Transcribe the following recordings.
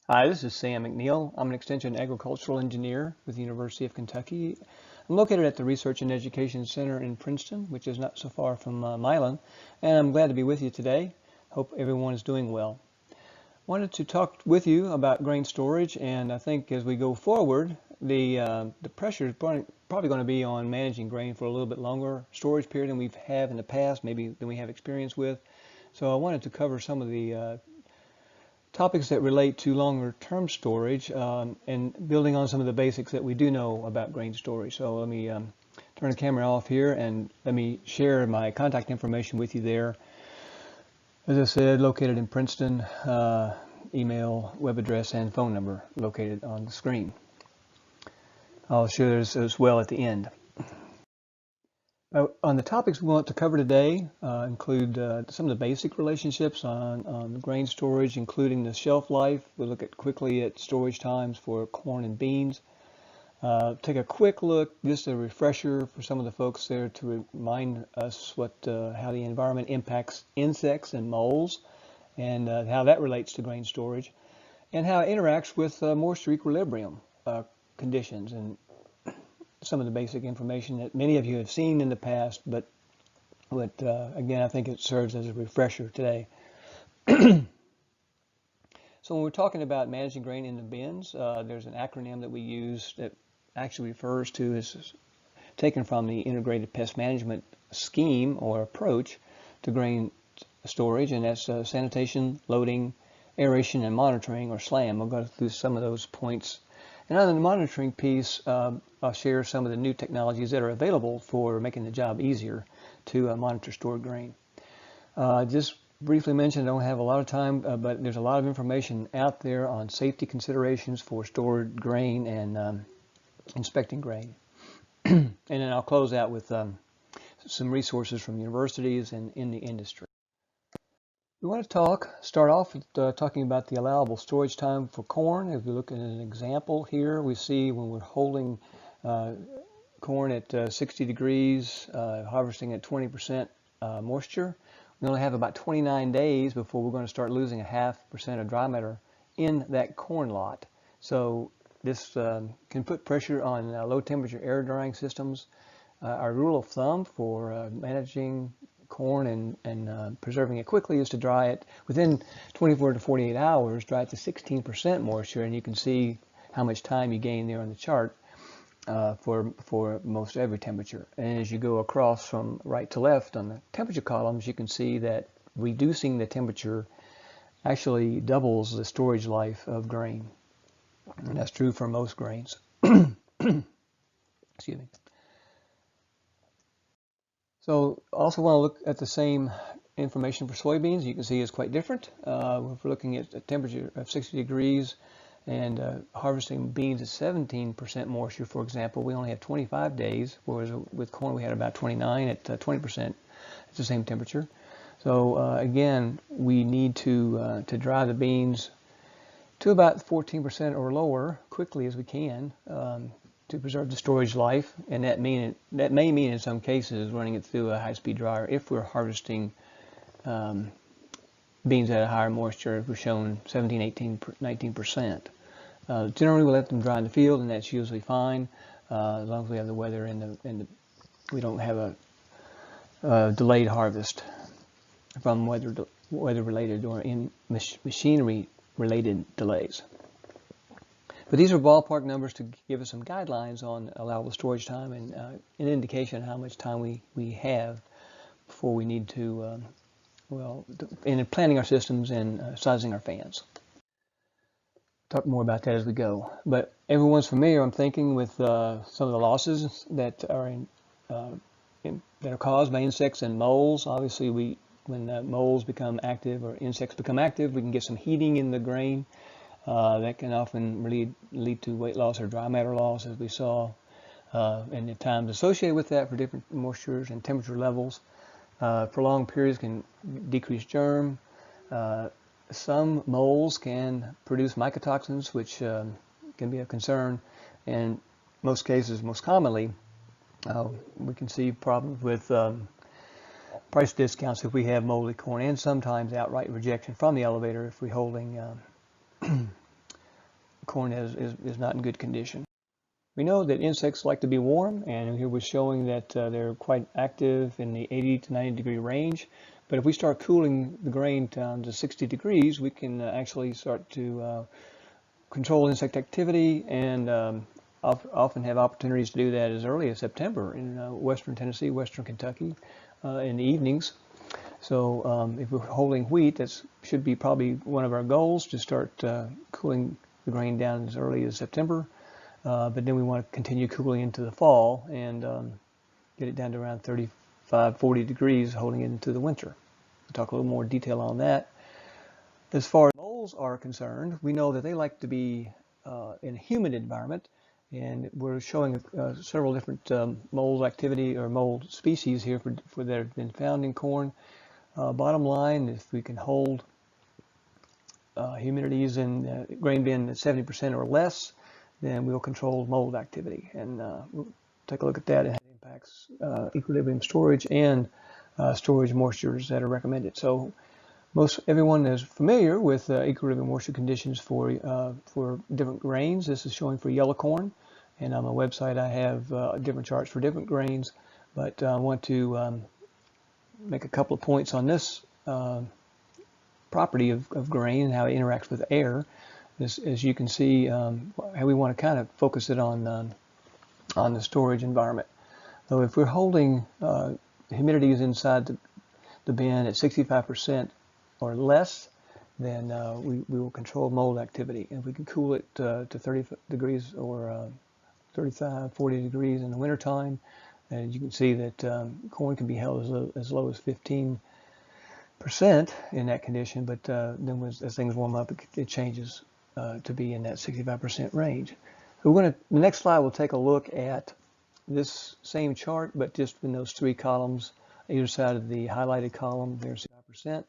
Hi, this is Sam McNeill. I'm an Extension Agricultural Engineer with the University of Kentucky. I'm located at the Research and Education Center in Princeton, which is not so far from Milan, and I'm glad to be with you today. Hope everyone is doing well. Wanted to talk with you about grain storage, and I think as we go forward, the pressure is probably going to be on managing grain for a little bit longer storage period than we've had in the past, maybe than we have experience with. So I wanted to cover some of the topics that relate to longer term storage and building on some of the basics that we do know about grain storage. So let me turn the camera off here and let me share my contact information with you there. As I said, located in Princeton, email, web address, and phone number located on the screen. I'll share this as well at the end. On the topics we want to cover today include some of the basic relationships on grain storage, including the shelf life. We'll look at quickly at storage times for corn and beans. Take a quick look, just a refresher for some of the folks there to remind us how the environment impacts insects and moles and how that relates to grain storage and how it interacts with moisture equilibrium conditions and some of the basic information that many of you have seen in the past, but again, I think it serves as a refresher today. So when we're talking about managing grain in the bins, there's an acronym that we use that actually refers to, is taken from the Integrated Pest Management Scheme or approach to grain storage, and that's Sanitation, Loading, Aeration, and Monitoring, or SLAM. We'll go through some of those points. And on the monitoring piece, I'll share some of the new technologies that are available for making the job easier to monitor stored grain. Just briefly mention, I don't have a lot of time, but there's a lot of information out there on safety considerations for stored grain and inspecting grain. And then I'll close out with some resources from universities and in the industry. We want to start off with talking about the allowable storage time for corn. If we look at an example here, we see when we're holding corn at 60 degrees, harvesting at 20% moisture, we only have about 29 days before we're going to start losing 0.5% of dry matter in that corn lot. So this can put pressure on low temperature air drying systems. Our rule of thumb for managing corn and preserving it quickly is to dry it within 24 to 48 hours, dry it to 16% moisture, and you can see how much time you gain there on the chart for most every temperature. And as you go across from right to left on the temperature columns, you can see that reducing the temperature actually doubles the storage life of grain. And that's true for most grains. Excuse me. So also want to look at the same information for soybeans. You can see it's quite different. If we're looking at a temperature of 60 degrees and harvesting beans at 17% moisture, for example, we only have 25 days, whereas with corn we had about 29 at 20% at the same temperature. So again, we need to dry the beans to about 14% or lower quickly as we can to preserve the storage life, and that may mean in some cases running it through a high-speed dryer if we're harvesting beans at a higher moisture, if we're shown 17, 18, 19%. Generally, we'll let them dry in the field, and that's usually fine as long as we have the weather and we don't have a delayed harvest from weather-related or in machinery-related delays. But these are ballpark numbers to give us some guidelines on allowable storage time and an indication of how much time we have before we need to, in planning our systems and sizing our fans. Talk more about that as we go. But everyone's familiar, I'm thinking, with some of the losses that are that are caused by insects and moles. Obviously, when moles become active or insects become active, we can get some heating in the grain. That can often really lead to weight loss or dry matter loss, as we saw, and the times associated with that for different moistures and temperature levels. Prolonged periods can decrease germ. Some moles can produce mycotoxins, which can be a concern. And most cases, most commonly, we can see problems with price discounts if we have moldy corn, and sometimes outright rejection from the elevator if we're holding corn is not in good condition. We know that insects like to be warm, and here we're showing that they're quite active in the 80 to 90 degree range. But if we start cooling the grain down to 60 degrees, we can actually start to control insect activity, and often have opportunities to do that as early as September in western Tennessee, western Kentucky, in the evenings. So if we're holding wheat, that should be probably one of our goals, to start cooling the grain down as early as September. But then we want to continue cooling into the fall and get it down to around 35, 40 degrees, holding it into the winter. We'll talk a little more detail on that. As far as moles are concerned, we know that they like to be in a humid environment, and we're showing several different mold activity or mold species here for that have been found in corn. Bottom line, if we can hold humidities in grain bin at 70% or less, then we'll control mold activity. And we'll take a look at that and how it impacts equilibrium storage and storage moistures that are recommended. So most everyone is familiar with equilibrium moisture conditions for different grains. This is showing for yellow corn, and on my website I have different charts for different grains, but I want to make a couple of points on this property of grain and how it interacts with air. As you can see, how we want to kind of focus it on the storage environment. So if we're holding humidities inside the bin at 65% or less, then we will control mold activity. And if we can cool it to 30 degrees or 35, 40 degrees in the wintertime, and you can see that corn can be held as low as 15% in that condition, but then as things warm up, it changes to be in that 65% range. So the next slide, we'll take a look at this same chart, but just in those three columns, either side of the highlighted column, there's 65%.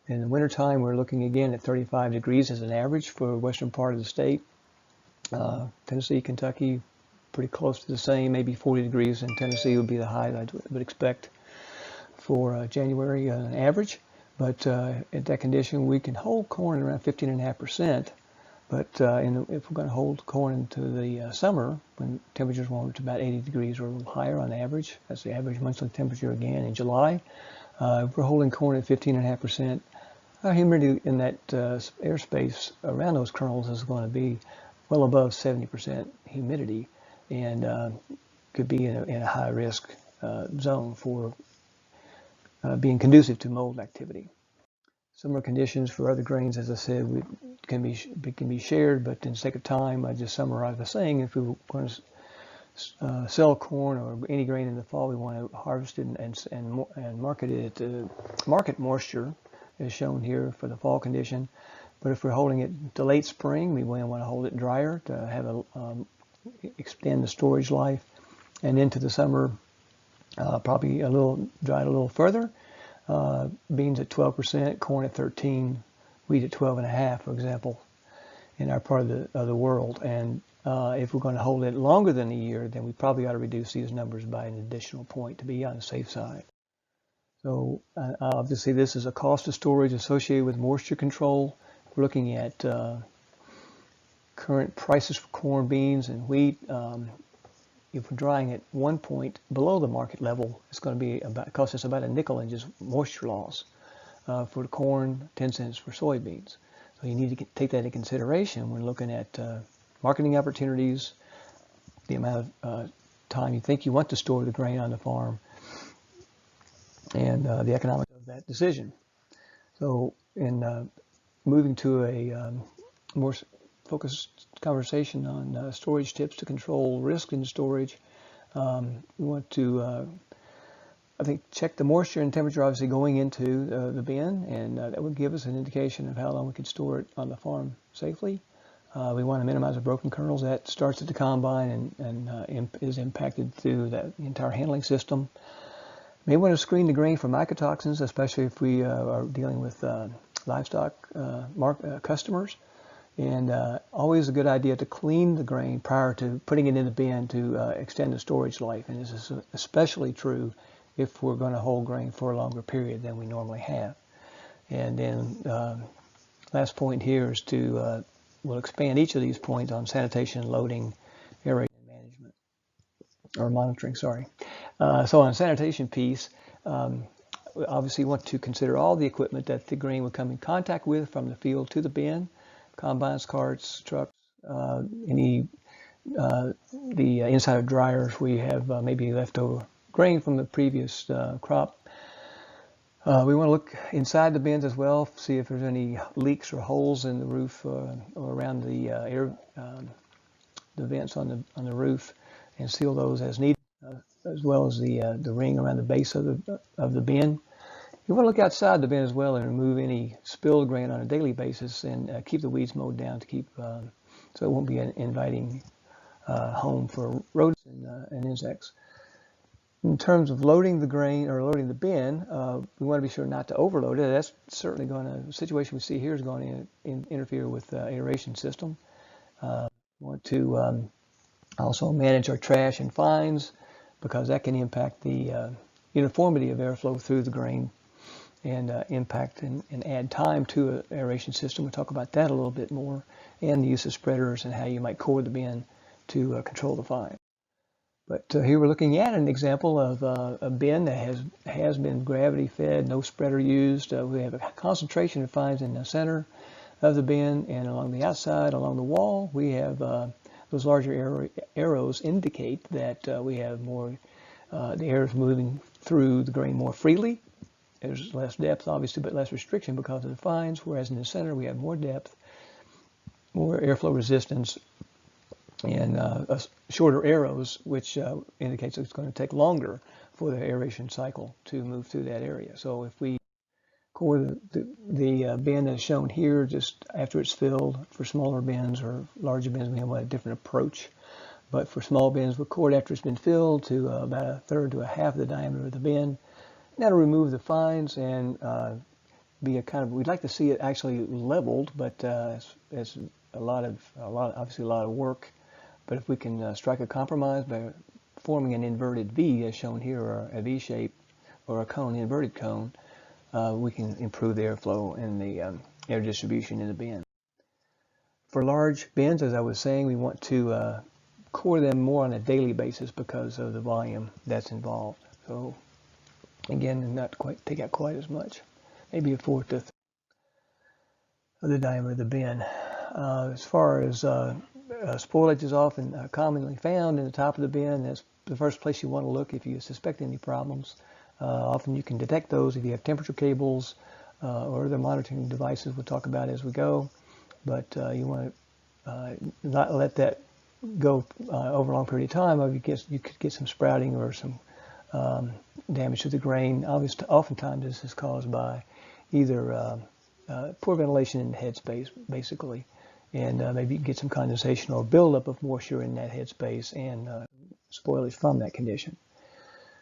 In the wintertime, we're looking again at 35 degrees as an average for the western part of the state. Tennessee, Kentucky, pretty close to the same, maybe 40 degrees in Tennessee would be the high I would expect for January on average. But at that condition, we can hold corn around 15.5%. But if we're going to hold corn into the summer, when temperatures warm to about 80 degrees or a little higher on average, that's the average monthly temperature again in July. If we're holding corn at 15.5%, our humidity in that airspace around those kernels is going to be well above 70% humidity, and could be in a high risk zone for being conducive to mold activity. Similar conditions for other grains, as I said, can be shared, but in the sake of time, I just summarize by saying if we were going to sell corn or any grain in the fall, we want to harvest it and market it at market moisture, as shown here for the fall condition. But if we're holding it to late spring, we want to hold it drier to have extend the storage life, and into the summer, probably dried a little further. Beans at 12%, corn at 13%, wheat at 12.5%, for example, in our part of the world. And if we're going to hold it longer than a year, then we probably ought to reduce these numbers by an additional point to be on the safe side. So obviously this is a cost of storage associated with moisture control. We're looking at current prices for corn, beans, and wheat. If we're drying at 1 point below the market level, it's going to be cost us about a nickel in just moisture loss. For the corn, 10 cents for soybeans. So you need to take that into consideration when looking at marketing opportunities, the amount of time you think you want to store the grain on the farm, and the economics of that decision. So in moving to a more focused conversation on storage tips to control risk in storage, we want to I think check the moisture and temperature obviously going into the bin, and that would give us an indication of how long we could store it on the farm safely. We want to minimize the broken kernels. That starts at the combine and is impacted through the entire handling system. May want to screen the grain for mycotoxins, especially if we are dealing with livestock customers. And always a good idea to clean the grain prior to putting it in the bin to extend the storage life. And this is especially true if we're going to hold grain for a longer period than we normally have. And then last point here is to we'll expand each of these points on sanitation, loading, aerating, management, or monitoring, sorry. So on the sanitation piece, we obviously want to consider all the equipment that the grain would come in contact with from the field to the bin, combines, carts, trucks, the inside of dryers. We have maybe leftover grain from the previous crop. We want to look inside the bins as well, see if there's any leaks or holes in the roof or around the the vents on the roof, and seal those as needed, as well as the ring around the base of the bin. You want to look outside the bin as well and remove any spilled grain on a daily basis, and keep the weeds mowed down to keep so it won't be an inviting home for rodents and insects. In terms of loading the grain or loading the bin, we want to be sure not to overload it. That's certainly going to, the situation we see here is going to interfere with the aeration system. We want to also manage our trash and fines, because that can impact the uniformity of airflow through the grain and impact and add time to an aeration system. We'll talk about that a little bit more, and the use of spreaders and how you might core the bin to control the fine. But here we're looking at an example of a bin that has been gravity fed, no spreader used. We have a concentration of fines in the center of the bin, and along the outside, along the wall, we have those larger arrows indicate that we have more, the air is moving through the grain more freely. There's less depth, obviously, but less restriction because of the fines, whereas in the center we have more depth, more airflow resistance, and shorter arrows, which indicates it's going to take longer for the aeration cycle to move through that area. So if we core the bin as shown here just after it's filled, for smaller bins or larger bins, we have a different approach. But for small bins, we'll core it after it's been filled to about a third to a half of the diameter of the bin. That'll remove the fines and be a kind of, we'd like to see it actually leveled, but it's obviously a lot of work. But if we can strike a compromise by forming an inverted V, as shown here, or a V shape, or a cone, inverted cone, we can improve the airflow and the air distribution in the bin. For large bins, as I was saying, we want to core them more on a daily basis because of the volume that's involved. So again, not quite take out quite as much, maybe a fourth of the diameter of the bin. As far as spoilage is often commonly found in the top of the bin. That's the first place you want to look if you suspect any problems. Often you can detect those if you have temperature cables or other monitoring devices we'll talk about as we go. But you want to not let that go over a long period of time, or you could get some sprouting or some damage to the grain. Oftentimes this is caused by either poor ventilation in the headspace, basically, and maybe you can get some condensation or buildup of moisture in that headspace and spoilage from that condition.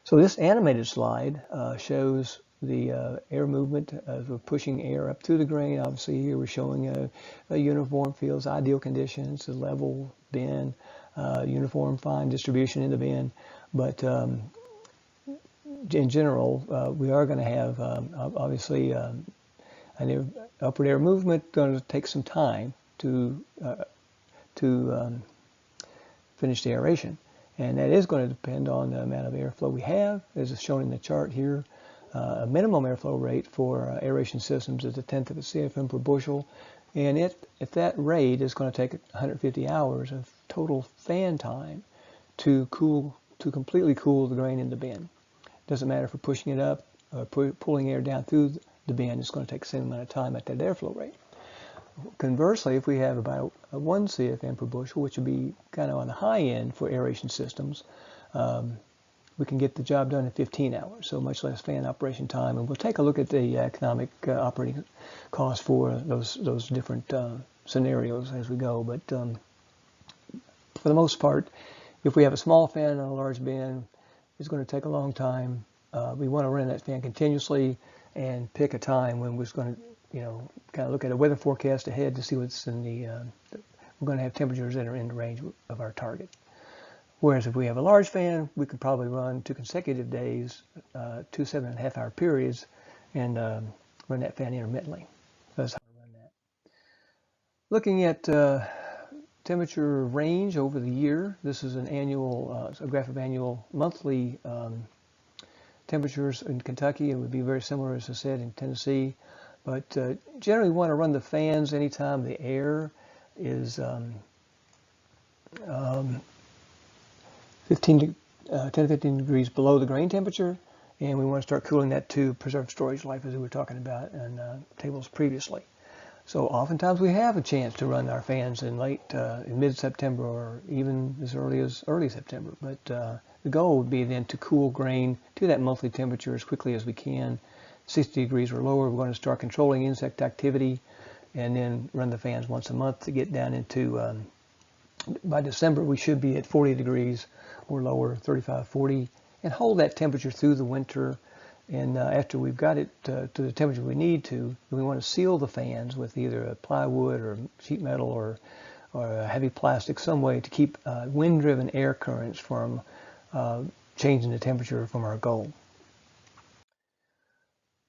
So this animated slide shows the air movement as we're pushing air up through the grain. Obviously here we're showing a uniform fields, ideal conditions, a level bin, uniform fine distribution in the bin. But in general, we are going to have obviously an upward air movement, going to take some time to finish the aeration, and that is going to depend on the amount of airflow we have, as is shown in the chart here. A minimum airflow rate for aeration systems is 1/10 of a CFM per bushel, and if that rate is going to take 150 hours of total fan time to completely cool the grain in the bin. Doesn't matter if we're pushing it up or pulling air down through the bin, it's going to take the same amount of time at that airflow rate. Conversely, if we have about 1 CFM per bushel, which would be kind of on the high end for aeration systems, we can get the job done in 15 hours, so much less fan operation time. And we'll take a look at the economic operating costs for those different scenarios as we go. But for the most part, if we have a small fan on a large bin, it's going to take a long time. We want to run that fan continuously and pick a time when we're going to, kind of look at a weather forecast ahead to see what's in we're going to have temperatures that are in the range of our target. Whereas if we have a large fan, we could probably run 2 consecutive days, 2 7.5-hour periods, and run that fan intermittently. So that's how we run that. Looking at temperature range over the year, this is an annual, a graph of annual monthly temperatures in Kentucky. It would be very similar, as I said, in Tennessee. But generally, we want to run the fans anytime the air is 10 to 15 degrees below the grain temperature, and we want to start cooling that to preserve storage life, as we were talking about in tables previously. So oftentimes we have a chance to run our fans in mid-September or even as early as early September. But the goal would be then to cool grain to that monthly temperature as quickly as we can. 60 degrees or lower, we're going to start controlling insect activity and then run the fans once a month to get down into, by December, we should be at 40 degrees or lower, 35, 40, and hold that temperature through the winter. And after we've got it to the temperature we need to, we want to seal the fans with either a plywood or sheet metal or a heavy plastic, some way to keep wind-driven air currents from changing the temperature from our goal.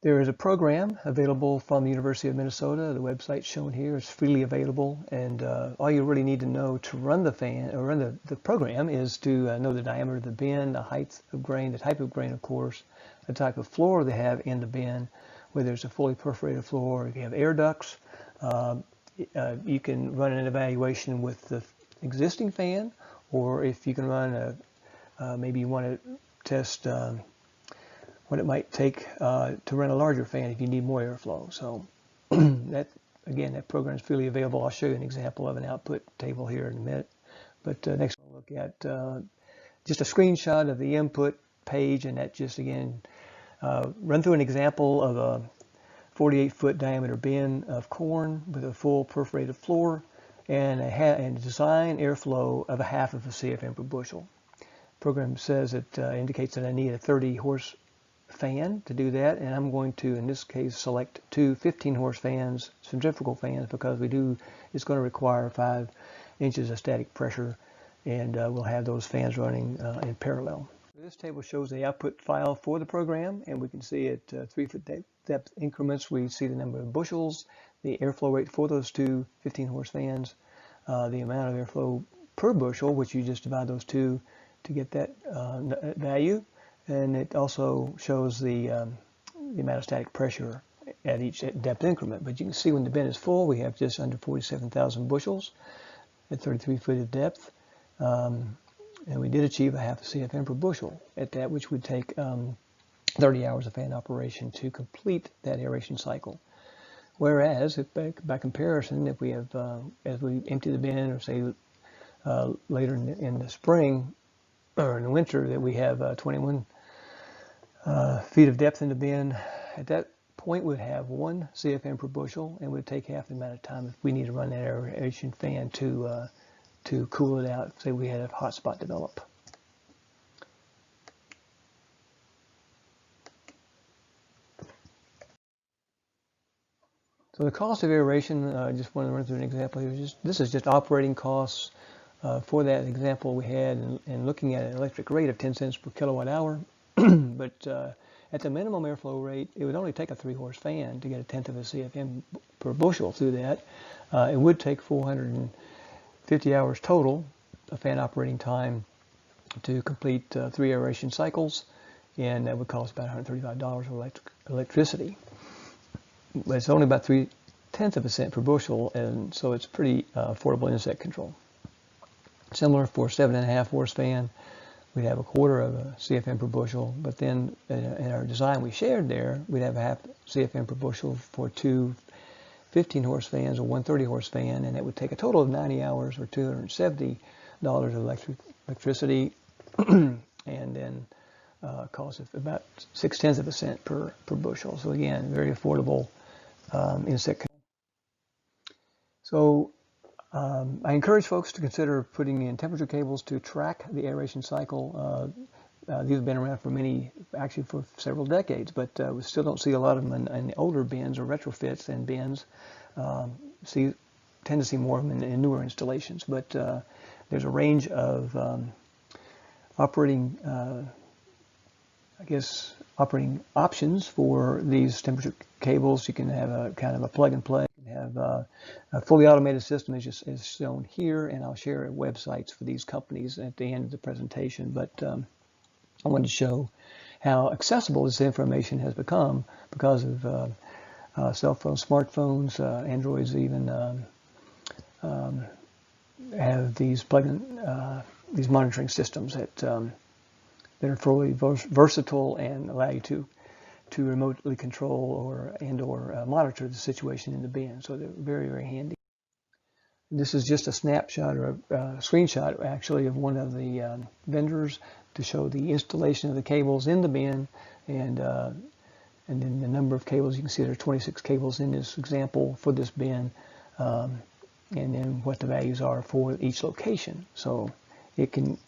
There is a program available from the University of Minnesota. The website shown here is freely available, and all you really need to know to run the fan or run the program is to know the diameter of the bin, the height of grain, the type of grain, of course, the type of floor they have in the bin, whether it's a fully perforated floor, if you have air ducts. You can run an evaluation with the existing fan, or if you can run maybe you want to test what it might take to run a larger fan if you need more airflow. So that program is freely available. I'll show you an example of an output table here in a minute. But next we'll look at just a screenshot of the input page, and that just again run through an example of a 48-foot diameter bin of corn with a full perforated floor and design airflow of a half of a CFM per bushel. The program says it indicates that I need a 30-horse fan to do that, and I'm going to, in this case, select two 15-horse fans, centrifugal fans, because it's going to require 5 inches of static pressure, and we'll have those fans running in parallel. This table shows the output file for the program, and we can see at 3-foot depth increments, we see the number of bushels, the airflow rate for those two 15-horse fans, the amount of airflow per bushel, which you just divide those two to get that value. And it also shows the amount of static pressure at each depth increment. But you can see when the bin is full, we have just under 47,000 bushels at 33 feet of depth. And we did achieve a half a CFM per bushel at that, which would take 30 hours of fan operation to complete that aeration cycle. Whereas, by comparison, if we have, as we empty the bin, or say later in the spring or in the winter, that we have 21 feet of depth in the bin, at that point we'd have 1 CFM per bushel, and would take half the amount of time if we need to run that aeration fan to cool it out. Say we had a hot spot develop. So the cost of aeration, I just want to run through an example here. This is just operating costs for that example we had, and looking at an electric rate of 10 cents per kilowatt hour. But at the minimum airflow rate, it would only take a 3-horse fan to get a tenth of a CFM per bushel through that. It would take 450 hours total of fan operating time to complete 3 aeration cycles, and that would cost about $135 of electricity. But it's only about 0.3 of a cent per bushel, and so it's pretty affordable insect control. Similar for 7.5-horse fan, we'd have 1/4 of a CFM per bushel, but then in our design we shared there, we'd have a half CFM per bushel for 2 15-horse fans or 1 30-horse fan, and it would take a total of 90 hours or $270 of electricity, and then cost of about 0.6 of a cent per bushel. So again, very affordable insect control. So I encourage folks to consider putting in temperature cables to track the aeration cycle. These have been around actually for several decades, but we still don't see a lot of them in older bins or retrofits and bins. Tend to see more of them in newer installations, but there's a range of operating operating options for these temperature cables. You can have a kind of a plug and play. You can have a fully automated system is shown here, and I'll share websites for these companies at the end of the presentation. But I wanted to show how accessible this information has become because of cell phones, smartphones, Androids even have these plug-in these monitoring systems that are fully versatile and allow you to remotely control or monitor the situation in the bin. So they're very, very handy. This is just a snapshot or a screenshot actually of one of the vendors to show the installation of the cables in the bin, and then the number of cables. You can see there are 26 cables in this example for this bin, and then what the values are for each location. So it can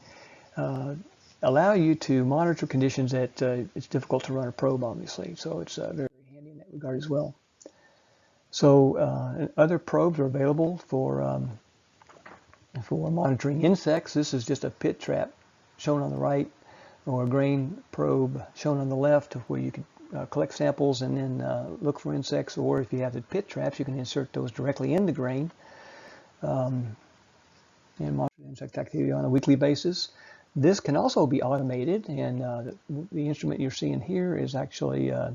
allow you to monitor conditions that it's difficult to run a probe, obviously. So it's very handy in that regard as well. So other probes are available for monitoring insects. This is just a pit trap shown on the right, or a grain probe shown on the left, where you can collect samples and then look for insects. Or if you have the pit traps, you can insert those directly in the grain and monitor insect activity on a weekly basis. This can also be automated, and the instrument you're seeing here is actually a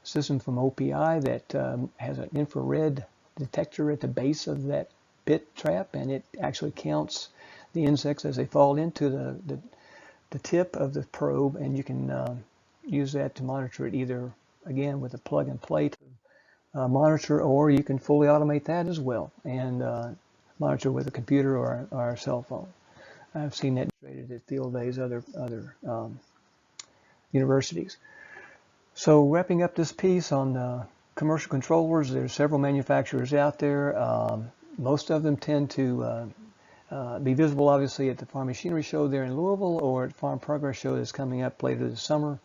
system from OPI that has an infrared detector at the base of that pit trap, and it actually counts the insects as they fall into the tip of the probe, and you can use that to monitor it either, again, with a plug-and-play monitor, or you can fully automate that as well and monitor with a computer or a cell phone. I've seen that demonstrated at field days, other universities. So wrapping up this piece on commercial controllers, there's several manufacturers out there. Most of them tend to be visible, obviously, at the Farm Machinery Show there in Louisville, or at Farm Progress Show that's coming up later this summer.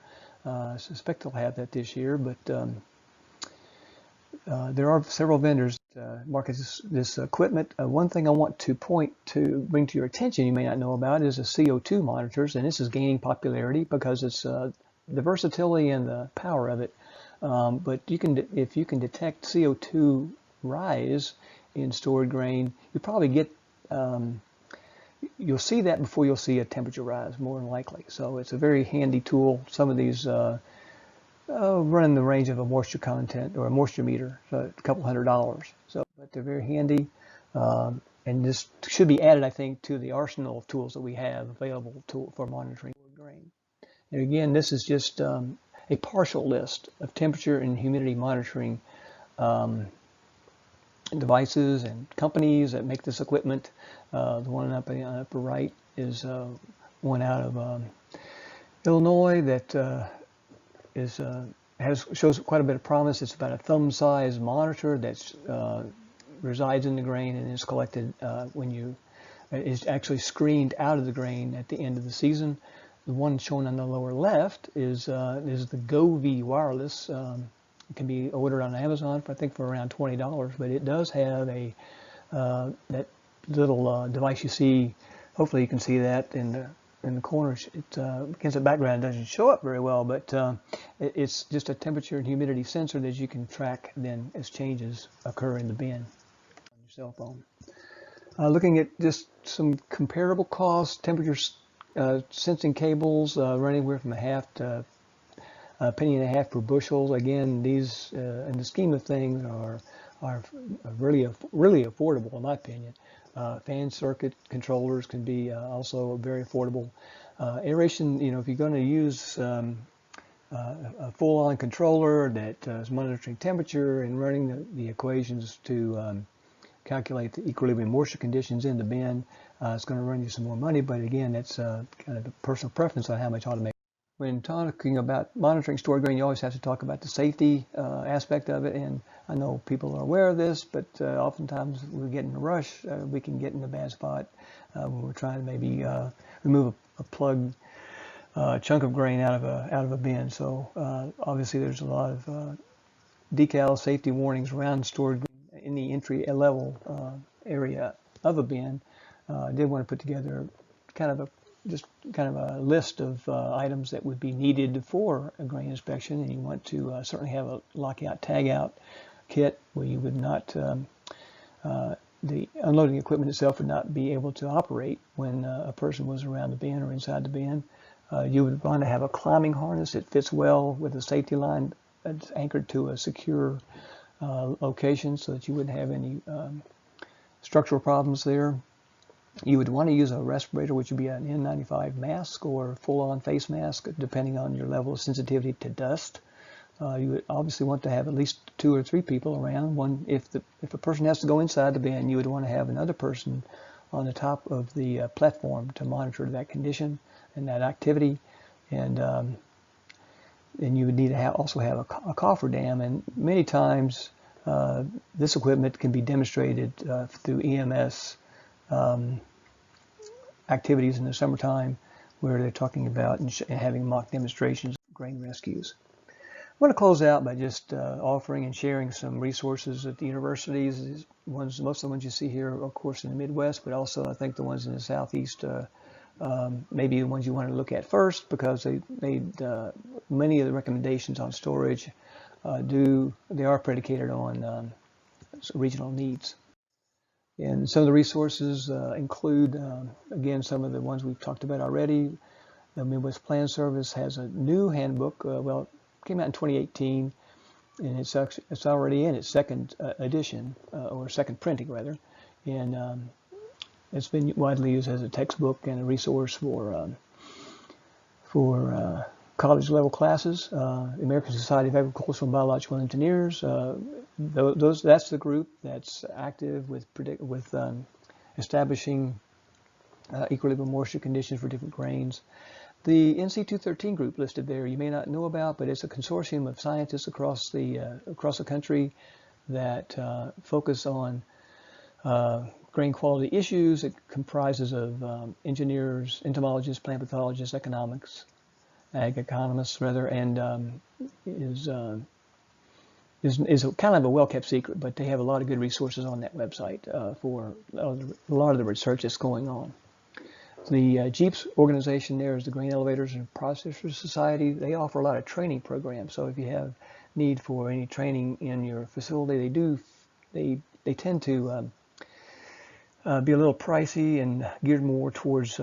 I suspect they'll have that this year, but there are several vendors that market this equipment. One thing I want to bring to your attention, you may not know about, is the CO2 monitors, and this is gaining popularity because it's the versatility and the power of it. But if you can detect CO2 rise in stored grain, you probably get you'll see that before you'll see a temperature rise, more than likely. So it's a very handy tool. Some of these run in the range of a moisture content or a moisture meter, so a couple $100. So, but they're very handy, and this should be added, I think, to the arsenal of tools that we have available for monitoring grain. And again, this is just a partial list of temperature and humidity monitoring devices and companies that make this equipment. The one up on the upper right is one out of Illinois that shows quite a bit of promise. It's about a thumb-sized monitor that resides in the grain and is collected is actually screened out of the grain at the end of the season. The one shown on the lower left is the GoV wireless. It can be ordered on Amazon for, I think, for around $20, but it does have that little device you see. Hopefully you can see that in the corner. Against the background, it doesn't show up very well, but it's just a temperature and humidity sensor that you can track then as changes occur in the bin on your cell phone. Looking at just some comparable costs, temperature sensing cables run anywhere from $0.50 to $0.015 per bushel. Again, these in the scheme of things are really affordable, in my opinion. Fan circuit controllers can be also very affordable. Aeration, if you're going to use a full-on controller that is monitoring temperature and running the equations to calculate the equilibrium moisture conditions in the bin, it's going to run you some more money. But again, that's kind of a personal preference on how much automation. When talking about monitoring stored grain, you always have to talk about the safety aspect of it, and I know people are aware of this, but oftentimes we get in a rush. We can get in a bad spot when we're trying to maybe remove a plug chunk of grain out of a bin. So obviously there's a lot of decal safety warnings around stored grain in the entry level area of a bin. I did want to put together kind of a list of items that would be needed for a grain inspection, and you want to certainly have a lockout tagout kit where you would not the unloading equipment itself would not be able to operate when a person was around the bin or inside the bin. You would want to have a climbing harness that fits well with a safety line that's anchored to a secure location so that you wouldn't have any structural problems there. You would want to use a respirator, which would be an N95 mask or full-on face mask, depending on your level of sensitivity to dust. You would obviously want to have at least 2 or 3 people around. One, if a person has to go inside the bin, you would want to have another person on the top of the platform to monitor that condition and that activity. And you would need to also have a cofferdam. And many times this equipment can be demonstrated through EMS activities in the summertime, where they're talking about and having mock demonstrations of grain rescues. I want to close out by just offering and sharing some resources at the universities. Most of the ones you see here, of course, in the Midwest, but also I think the ones in the Southeast, maybe the ones you want to look at first, because many of the recommendations on storage they are predicated on regional needs. And some of the resources include, again, some of the ones we've talked about already. The Midwest Plan Service has a new handbook. Well, it came out in 2018, and it's already in its second edition, or second printing rather. And it's been widely used as a textbook and a resource for college level classes. The American Society of Agricultural and Biological Engineers, that's the group that's active with establishing equilibrium moisture conditions for different grains. The NC 213 group listed there you may not know about, but it's a consortium of scientists across the country that focus on grain quality issues. It comprises of engineers, entomologists, plant pathologists, ag economists rather, and is kind of a well-kept secret, but they have a lot of good resources on that website for a lot of the research that's going on. The JEEPS organization there is the Grain Elevators and Processors Society. They offer a lot of training programs, so if you have need for any training in your facility, they tend to be a little pricey and geared more towards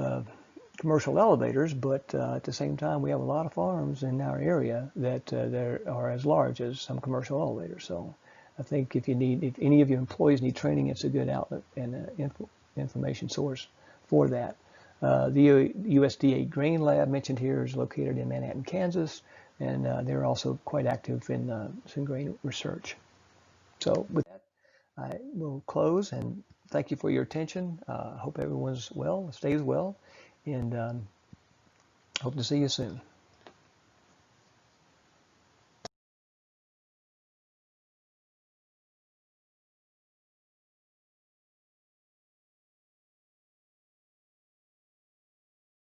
commercial elevators, but at the same time, we have a lot of farms in our area that are as large as some commercial elevators. So I think if any of your employees need training, it's a good outlet and information source for that. The USDA Grain Lab mentioned here is located in Manhattan, Kansas, and they're also quite active in some grain research. So with that, I will close and thank you for your attention. Hope everyone's well, stays well, and hope to see you soon.